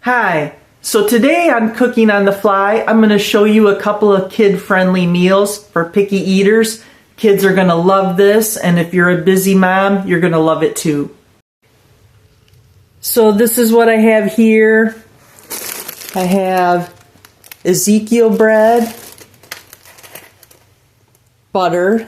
Hi, so today on Cooking on the Fly, I'm going to show you a couple of kid-friendly meals for picky eaters. Kids are going to love this, and if you're a busy mom, you're going to love it too. So this is what I have here. I have Ezekiel bread, butter,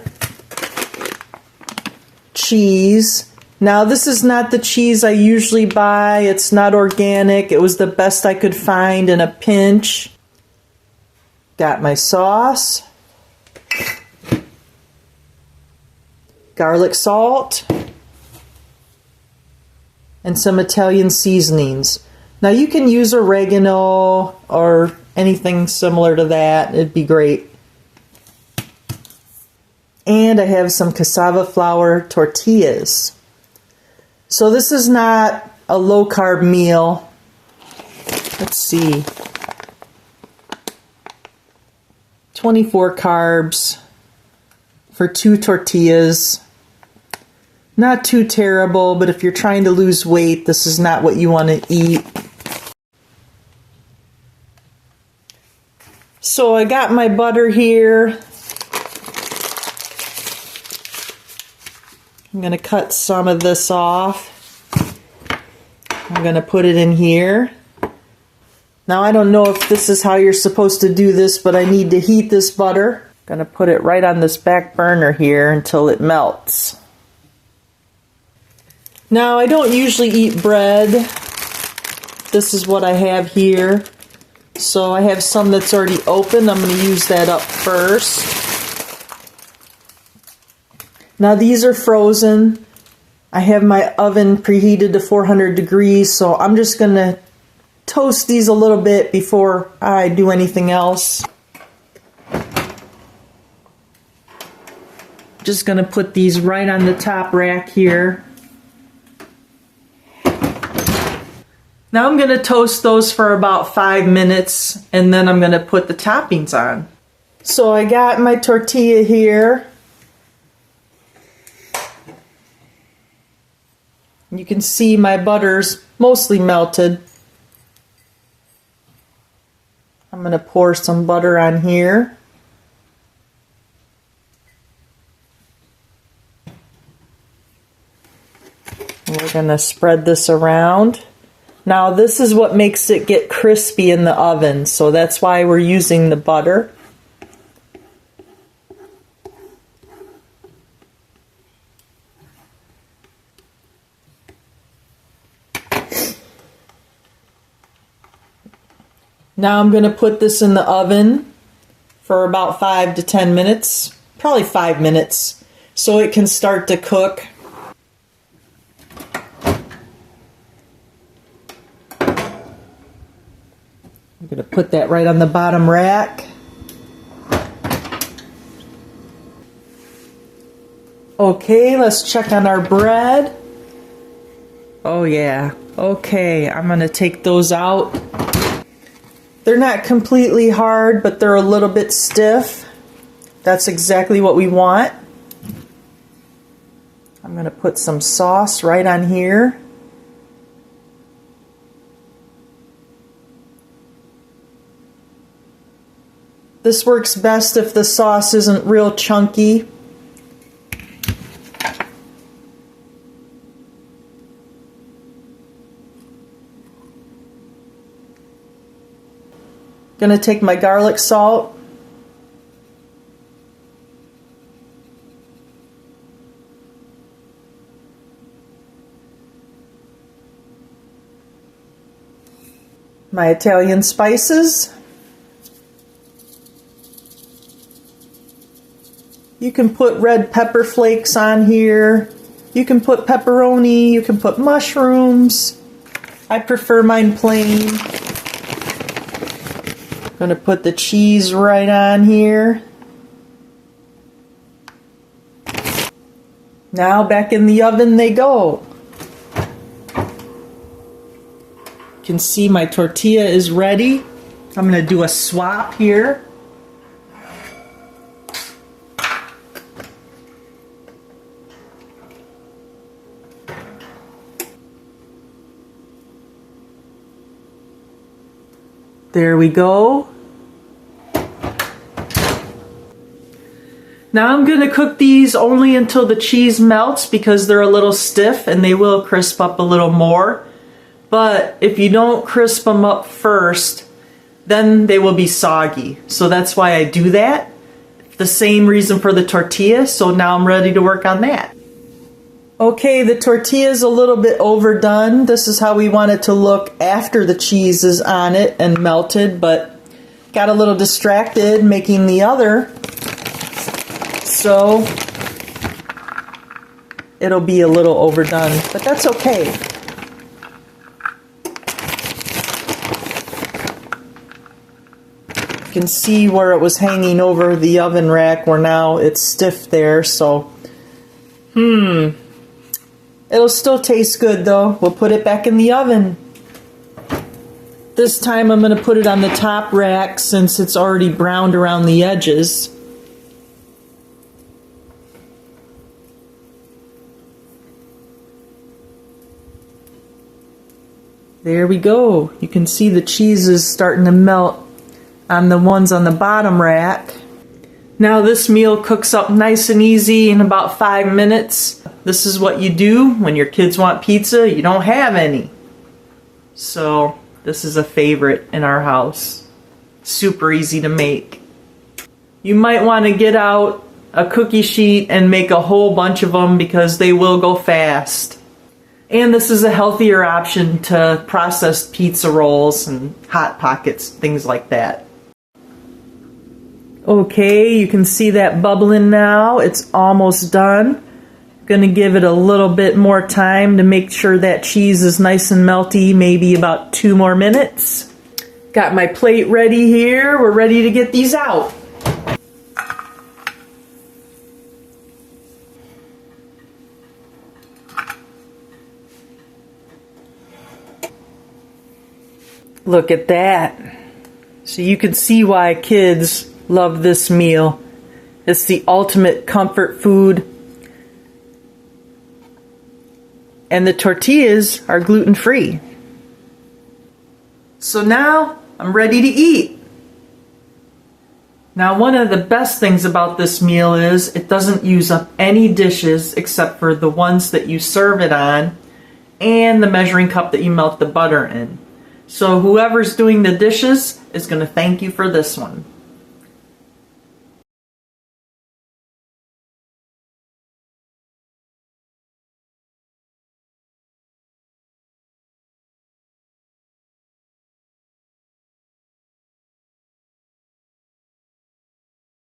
cheese. Now this is not the cheese I usually buy. It's not organic. It was the best I could find in a pinch. Got my sauce, garlic salt, and some Italian seasonings. Now you can use oregano or anything similar to that. It'd be great. And I have some cassava flour tortillas. So this is not a low-carb meal. Let's see. 24 carbs for 2 tortillas. Not too terrible, but if you're trying to lose weight, this is not what you want to eat. So I got my butter here. I'm going to cut some of this off. I'm going to put it in here. Now I don't know if this is how you're supposed to do this, but I need to heat this butter. I'm going to put it right on this back burner here until it melts. Now I don't usually eat bread. This is what I have here. So I have some that's already open. I'm going to use that up first. Now these are frozen. I have my oven preheated to 400 degrees, so I'm just going to toast these a little bit before I do anything else. Just going to put these right on the top rack here. Now I'm going to toast those for about 5 minutes, and then I'm going to put the toppings on. So I got my tortilla here. You can see my butter's mostly melted. I'm going to pour some butter on here. And we're going to spread this around. Now this is what makes it get crispy in the oven, so that's why we're using the butter. Now I'm going to put this in the oven for about 5 to 10 minutes, probably 5 minutes, so it can start to cook. I'm going to put that right on the bottom rack. Okay, let's check on our bread. Oh yeah, okay, I'm going to take those out. They're not completely hard, but they're a little bit stiff. That's exactly what we want. I'm going to put some sauce right on here. This works best if the sauce isn't real chunky. Going to take my garlic salt. My Italian spices. You can put red pepper flakes on here. You can put pepperoni. You can put mushrooms. I prefer mine plain. Going to put the cheese right on here. Now back in the oven they go. You can see my tortilla is ready. I'm going to do a swap here. There we go. Now I'm going to cook these only until the cheese melts because they're a little stiff and they will crisp up a little more. But if you don't crisp them up first, then they will be soggy. So that's why I do that. The same reason for the tortilla, so now I'm ready to work on that. Okay, the tortilla is a little bit overdone. This is how we want it to look after the cheese is on it and melted, but got a little distracted making the other. So it'll be a little overdone, but that's okay. You can see where it was hanging over the oven rack where now it's stiff there, so it'll still taste good though. We'll put it back in the oven. This time I'm going to put it on the top rack since it's already browned around the edges. There we go. You can see the cheese is starting to melt on the ones on the bottom rack. Now this meal cooks up nice and easy in about 5 minutes. This is what you do when your kids want pizza, you don't have any. So this is a favorite in our house. Super easy to make. You might want to get out a cookie sheet and make a whole bunch of them because they will go fast. And this is a healthier option to processed pizza rolls and Hot Pockets, things like that. Okay, you can see that bubbling now. It's almost done. Going to give it a little bit more time to make sure that cheese is nice and melty, maybe about 2 more minutes. Got my plate ready here. We're ready to get these out. Look at that. So you can see why kids love this meal. It's the ultimate comfort food. And the tortillas are gluten-free. So now I'm ready to eat. Now one of the best things about this meal is it doesn't use up any dishes except for the ones that you serve it on and the measuring cup that you melt the butter in. So whoever's doing the dishes is going to thank you for this one.